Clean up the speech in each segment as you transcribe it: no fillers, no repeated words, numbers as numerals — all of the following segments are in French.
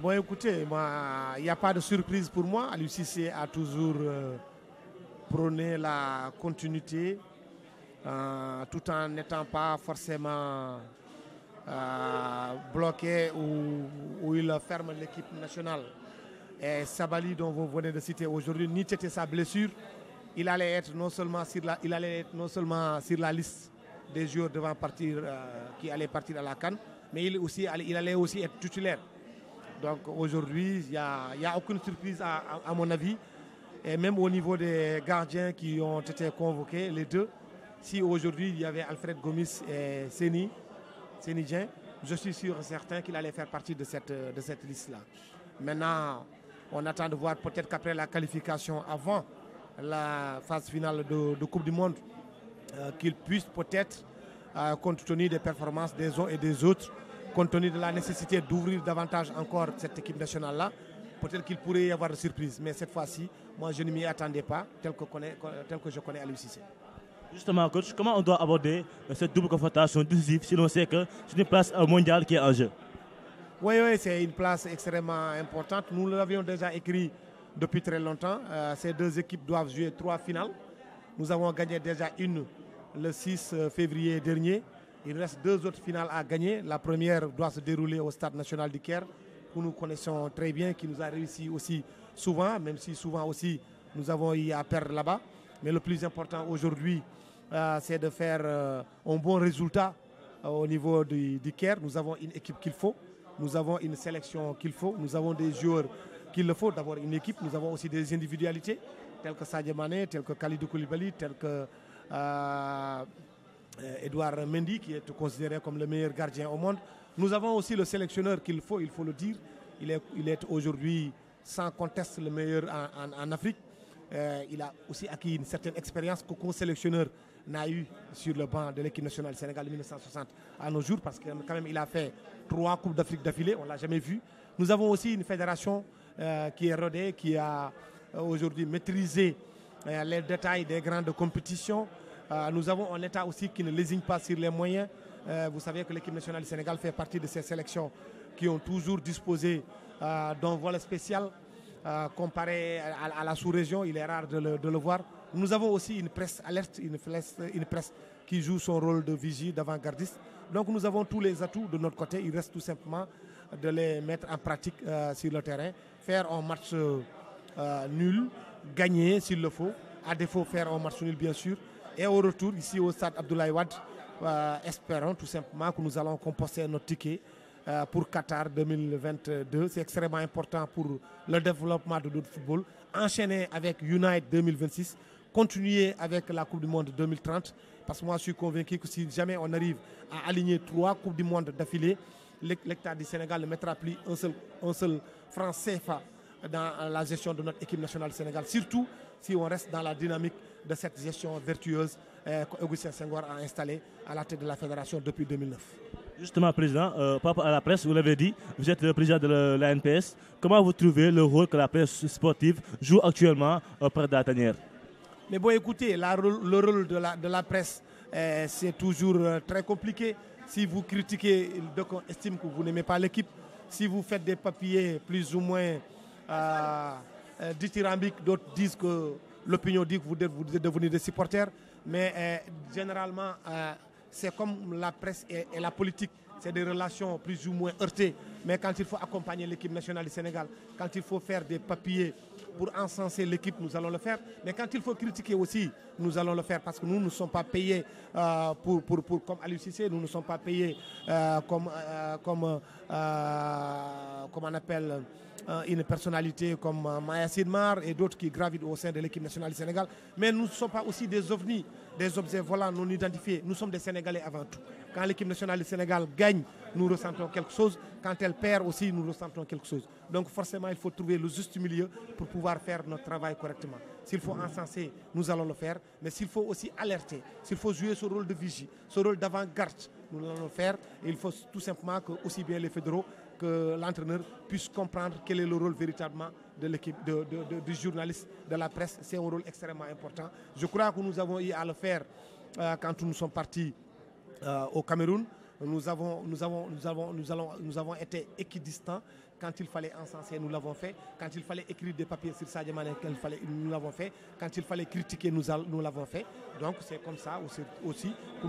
Bon, écoutez, il n'y a pas de surprise pour moi. Aliou Cissé a toujours prôné la continuité tout en n'étant pas forcément bloqué où il ferme l'équipe nationale. Et Sabali, dont vous venez de citer aujourd'hui, ni était sa blessure, il allait être non seulement sur la liste des joueurs devant partir, qui allaient partir à la CAN, mais il allait aussi être titulaire. Donc aujourd'hui, il n'y a aucune surprise à mon avis. Et même au niveau des gardiens qui ont été convoqués, les deux, si aujourd'hui il y avait Alfred Gomis et Seny Dieng, je suis sûr et certain qu'il allait faire partie de cette liste-là. Maintenant, on attend de voir peut-être qu'après la qualification, avant la phase finale de Coupe du Monde, qu'il puisse peut-être, compte tenu des performances des uns et des autres, compte tenu de la nécessité d'ouvrir davantage encore cette équipe nationale-là, peut-être qu'il pourrait y avoir de surprises. Mais cette fois-ci, moi je ne m'y attendais pas, tel que je connais Aliou Cissé. Justement, coach, comment on doit aborder cette double confrontation décisive si l'on sait que c'est une place mondiale qui est en jeu? Oui, c'est une place extrêmement importante. Nous l'avions déjà écrit depuis très longtemps. Ces deux équipes doivent jouer 3 finales. Nous avons gagné déjà une le 6 février dernier. Il reste 2 autres finales à gagner. La première doit se dérouler au Stade national du Caire, que nous connaissons très bien, qui nous a réussi aussi souvent, même si souvent aussi nous avons eu à perdre là-bas. Mais le plus important aujourd'hui, c'est de faire un bon résultat au niveau du Caire. Nous avons une équipe qu'il faut, nous avons une sélection qu'il faut, nous avons des joueurs qu'il le faut, d'avoir une équipe. Nous avons aussi des individualités, telles que Sadio Mané, telles que Kalidou Koulibaly, telles que Edouard Mendy, qui est considéré comme le meilleur gardien au monde. Nous avons aussi le sélectionneur qu'il faut, il faut le dire. Il est aujourd'hui sans conteste le meilleur en Afrique. Il a aussi acquis une certaine expérience qu'aucun sélectionneur n'a eu sur le banc de l'équipe nationale du Sénégal de 1960 à nos jours, parce que quand même il a fait 3 Coupes d'Afrique d'affilée, on ne l'a jamais vu. Nous avons aussi une fédération qui est rodée, qui a aujourd'hui maîtrisé les détails des grandes compétitions. Nous avons un État aussi qui ne lésigne pas sur les moyens. Vous savez que l'équipe nationale du Sénégal fait partie de ces sélections qui ont toujours disposé d'un vol spécial comparé à la sous-région. Il est rare de le voir. Nous avons aussi une presse alerte, une presse qui joue son rôle de vigie, d'avant-gardiste. Donc nous avons tous les atouts de notre côté. Il reste tout simplement de les mettre en pratique sur le terrain. Faire un match nul, gagner s'il le faut. À défaut, faire un match nul bien sûr. Et au retour, ici au stade Abdoulaye Wade, espérons tout simplement que nous allons composter notre ticket pour Qatar 2022. C'est extrêmement important pour le développement de notre football. Enchaîner avec United 2026, continuer avec la Coupe du Monde 2030. Parce que moi, je suis convaincu que si jamais on arrive à aligner 3 Coupes du Monde d'affilée, l'État du Sénégal ne mettra plus un seul franc CFA dans la gestion de notre équipe nationale du Sénégal. Surtout si on reste dans la dynamique de cette gestion vertueuse qu'Augustin Senghor a installée à la tête de la fédération depuis 2009. Justement, Président, par rapport à la presse, vous l'avez dit, vous êtes le président de la NPS. Comment vous trouvez le rôle que la presse sportive joue actuellement auprès de la tanière? Mais bon, écoutez, le rôle de la presse, c'est toujours très compliqué. Si vous critiquez, donc on estime que vous n'aimez pas l'équipe. Si vous faites des papiers plus ou moins dithyrambiques, d'autres disent que l'opinion dit que vous êtes devenus des supporters. Mais généralement, c'est comme la presse et la politique. C'est des relations plus ou moins heurtées. Mais quand il faut accompagner l'équipe nationale du Sénégal, quand il faut faire des papiers pour encenser l'équipe, nous allons le faire. Mais quand il faut critiquer aussi, nous allons le faire parce que nous ne sommes pas payés comme Aliou Cissé, nous ne sommes pas payés comme on appelle une personnalité comme Maya Sidmar et d'autres qui gravitent au sein de l'équipe nationale du Sénégal. Mais nous ne sommes pas aussi des ovnis, des objets volants non identifiés. Nous sommes des Sénégalais avant tout. Quand l'équipe nationale du Sénégal gagne, nous ressentons quelque chose. Quand elle perd aussi, nous ressentons quelque chose. Donc forcément, il faut trouver le juste milieu pour pouvoir faire notre travail correctement. S'il faut encenser, nous allons le faire. Mais s'il faut aussi alerter, s'il faut jouer ce rôle de vigie, ce rôle d'avant-garde, nous allons le faire. Et il faut tout simplement que aussi bien les fédéraux que l'entraîneur puisse comprendre quel est le rôle véritablement de l'équipe, du journaliste, de la presse. C'est un rôle extrêmement important. Je crois que nous avons eu à le faire quand nous sommes partis au Cameroun. nous avons été équidistants. Quand il fallait encenser, nous l'avons fait. Quand il fallait écrire des papiers sur Sadio Mané, nous l'avons fait. Quand il fallait critiquer, nous l'avons fait. Donc c'est comme ça aussi que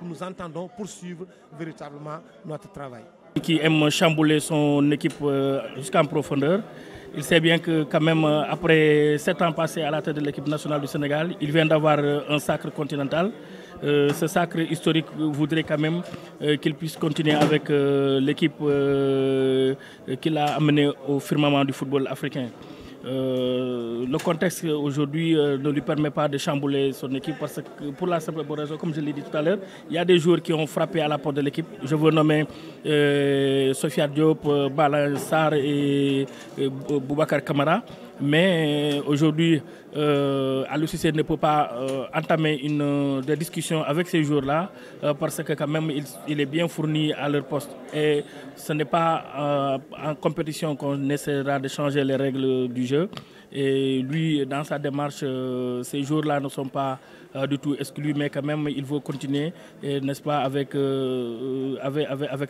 nous entendons poursuivre véritablement notre travail. Qui aime chambouler son équipe jusqu'en profondeur. Il sait bien que quand même, après 7 ans passés à la tête de l'équipe nationale du Sénégal, il vient d'avoir un sacre continental. Ce sacre historique voudrait quand même qu'il puisse continuer avec l'équipe qu'il a amenée au firmament du football africain. Le contexte aujourd'hui ne lui permet pas de chambouler son équipe parce que pour la simple raison, comme je l'ai dit tout à l'heure, il y a des joueurs qui ont frappé à la porte de l'équipe. Je veux nommer Sofia Diop, Bala Sarr et Boubacar Kamara. Mais aujourd'hui, Aliou Cissé ne peut pas entamer des discussions avec ces joueurs-là parce que quand même il est bien fourni à leur poste. Et ce n'est pas en compétition qu'on essaiera de changer les règles du jeu. Et lui, dans sa démarche, ces joueurs-là ne sont pas du tout exclus, mais quand même il faut continuer, n'est-ce pas, avec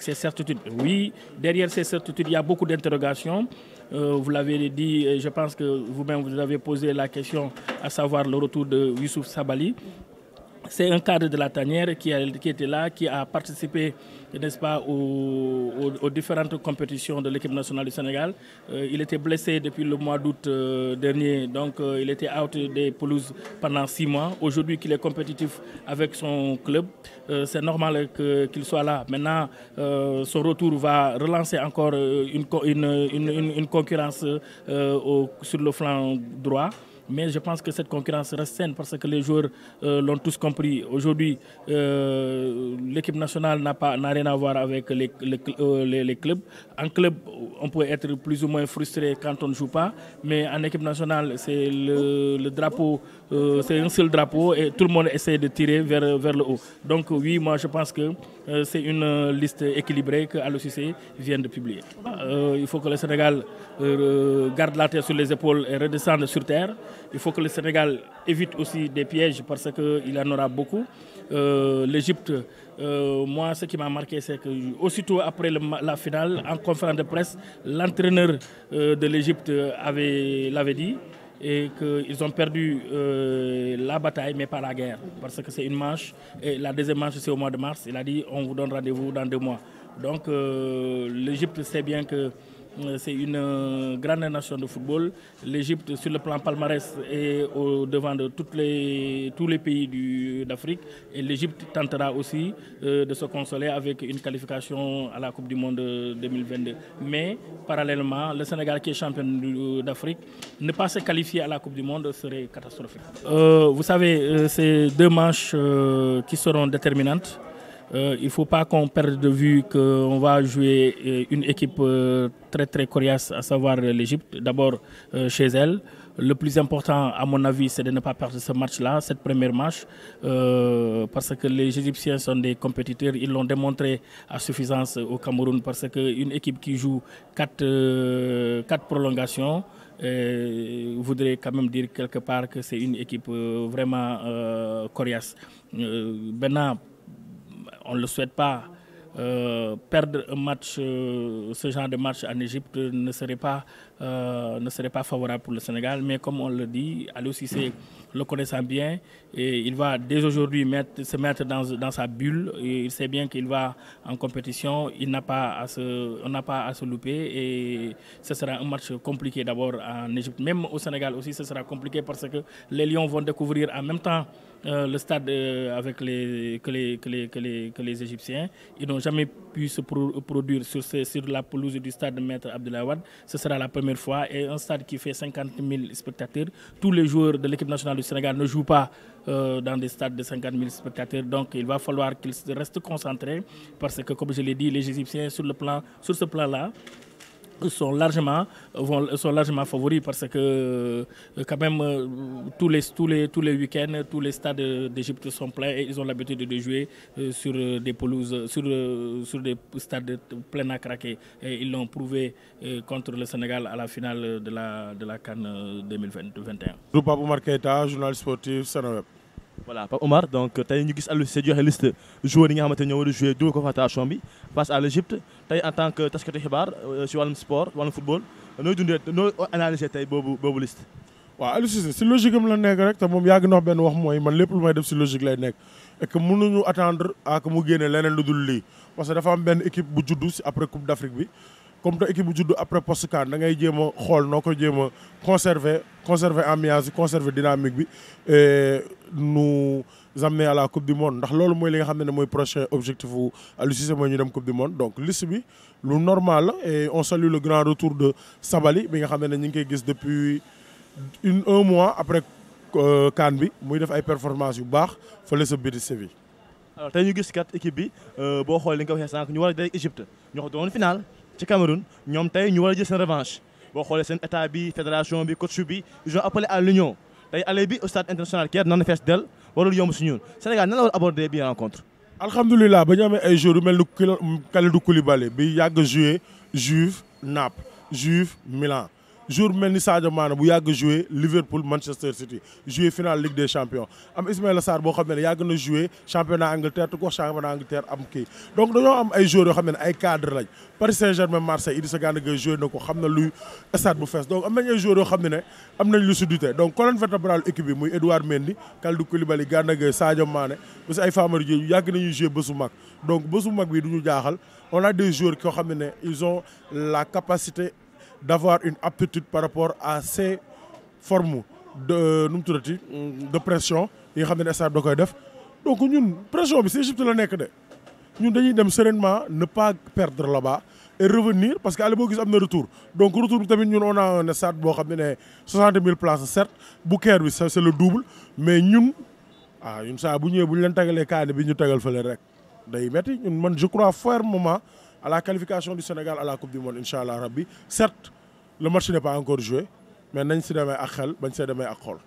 ces certitudes. Oui, derrière ces certitudes, il y a beaucoup d'interrogations. Vous l'avez dit, je pense que vous-même vous avez posé la question, à savoir le retour de Youssouf Sabaly. C'est un cadre de la tanière qui était là, qui a participé, n'est-ce pas, aux différentes compétitions de l'équipe nationale du Sénégal. Il était blessé depuis le mois d'août dernier, donc il était out des pelouses pendant 6 mois. Aujourd'hui qu'il est compétitif avec son club, c'est normal qu'il soit là. Maintenant, son retour va relancer encore une concurrence sur le flanc droit. Mais je pense que cette concurrence reste saine parce que les joueurs l'ont tous compris. Aujourd'hui, l'équipe nationale n'a rien à voir avec les clubs. En club, on peut être plus ou moins frustré quand on ne joue pas. Mais en équipe nationale, c'est le drapeau, c'est un seul drapeau et tout le monde essaie de tirer vers le haut. Donc oui, moi je pense que c'est une liste équilibrée que Aliou Cissé vient de publier. Il faut que le Sénégal garde la tête sur les épaules et redescende sur terre. Il faut que le Sénégal évite aussi des pièges parce qu'il y en aura beaucoup. L'Égypte, moi ce qui m'a marqué c'est que aussitôt après la finale, en conférence de presse, l'entraîneur de l'Égypte l'avait dit et qu'ils ont perdu la bataille mais pas la guerre parce que c'est une manche et la deuxième manche c'est au mois de mars. Il a dit on vous donne rendez-vous dans 2 mois. Donc l'Égypte sait bien que c'est une grande nation de football. L'Égypte, sur le plan palmarès, est au devant de tous les pays d'Afrique. Et l'Égypte tentera aussi de se consoler avec une qualification à la Coupe du Monde 2022. Mais, parallèlement, le Sénégal, qui est champion d'Afrique, ne pas se qualifier à la Coupe du Monde serait catastrophique. Vous savez, c'est 2 manches qui seront déterminantes. Il ne faut pas qu'on perde de vue qu'on va jouer une équipe très très coriace, à savoir l'Égypte, d'abord chez elle. Le plus important, à mon avis, c'est de ne pas perdre ce match-là, cette première match, parce que les Égyptiens sont des compétiteurs. Ils l'ont démontré à suffisance au Cameroun, parce qu'une équipe qui joue 4 prolongations voudrait quand même dire quelque part que c'est une équipe vraiment coriace. Maintenant, on ne le souhaite pas. Perdre un match, ce genre de match en Égypte ne serait pas favorable pour le Sénégal. Mais comme on le dit, Aliou Cissé le connaissant bien, et il va dès aujourd'hui se mettre dans sa bulle. Et il sait bien qu'il va en compétition. On n'a pas à se louper. Et ce sera un match compliqué d'abord en Égypte. Même au Sénégal aussi, ce sera compliqué parce que les Lions vont découvrir en même temps le stade avec que les Égyptiens. Ils n'ont jamais pu se produire sur la pelouse du stade Maître Abdoulaye Wade. Ce sera la première fois. Et un stade qui fait 50 000 spectateurs. Tous les joueurs de l'équipe nationale du Sénégal ne jouent pas dans des stades de 50 000 spectateurs. Donc il va falloir qu'ils restent concentrés parce que, comme je l'ai dit, les Égyptiens sur ce plan-là sont largement favoris parce que quand même tous les week-ends, tous les stades d'Égypte sont pleins et ils ont l'habitude de jouer sur des pelouses, sur des stades pleins à craquer. Et ils l'ont prouvé contre le Sénégal à la finale de la CAN 2021. Pape Oumar Keïta, journaliste sportif Seneweb. voilà Pape Omar donc tey ñu gis Aliou Cissé joxe liste joueurs yi nga xamante ne ñoo war a joué dugal ko convocation bi face à l'Égypte tey en tant que taskatu xibaar si wàllum sport wàllum football nooy dundee nooy analyser tey boobu liste. waaw Aliou Cissé si logique am la nekk rek te moom yàgg na wax benn wax mooy man lépp lu may def si logique lay nekk et que mënuñu attendre à que mu génne leneen lu dul lii parce que dafa am benn équipe bu juddu si après Coupe d'Afrique bi comme te équipe bu juddu après post CAN da ngay jéem a xool noo ko jéem a conserver ambiance bi conserver dynamique bi et nous amener à la Coupe du Monde ndax loolu mooy li nga xam ne mooy prochain objectif u Aliou Cissé mooy ñu dem Coupe du Monde donc liste bi lu normal la et on salue le grand retour de Sabaly bi nga xam ne ñu ngi koy gis depuis un mois après CAN bi muy def ay performances yu baax fële sa Betis Séville. alors tey ñu gis kat équipe bi boo xoolee li nga ko waxee sànq ñu war a day Égypte ñoo ko doon final ci Cameroun ñoom tey ñu war a jël seen revanche boo xoolee seen état bi fédération bi coach bi ils ont appelé à l'union tey aller bi au stade international Caire nan fees del warul yomb si ñun Sénégal nan la war aborder bi rencontre. alhamdulilah ba ñu amee ay joueurs yu mel ni Kalidou Koulibaly bi yàgg joué Juve Naples Juve Milan. jour mel ni Sadio Mané bu yàgg joué Liverpool Manchester City joué finale Ligue des Champions am Ismaïla Sarr boo xam ne yàgg na joué championnat Angleterre te ko championnat Angleterre am kii donc dañoo am ay joueurs yoo xam ne ay cadre lañ Paris Saint-Germain Marseille Idrissa Gana Gueye joué na ko xam na luy stade bu fees donc am nañ ay joueurs yoo xam ne am nañ lucidité donc colonne vertébrale équipe bi muy Edouard Mendy Kalidou Koulibaly Gana Gueye Sadio Mané aussi ay Famara Diédhiou yàgg nañuy joué bésu mag donc bésu mag bi du ñu jaaxal on a des joueurs yoo xam ne ils ont la capacité d'avoir une aptitude par rapport à ces formes de nu mu tuddati de pression yi nga xam ne stade da koy def donc ñun pression bi si Égypte la nekk de ñun dañuy dem sereinement ne pas perdre là-bas et revenir parce que allez boo gis am na retour donc retour bi tamit ñun on a un stade boo xam ne 60 000 places certes bu Caire bi c'est le double mais ñun ñun saa bu ñëwee bu ñu leen tagalee kaani bi ñu tagal fële rek day metti ñun man je crois fermement à la qualification du Sénégal à la Coupe du Monde incha allah rabbi certes le match n'est pas encore joué mais nañ si demee ak xel bañ see demee ak xol.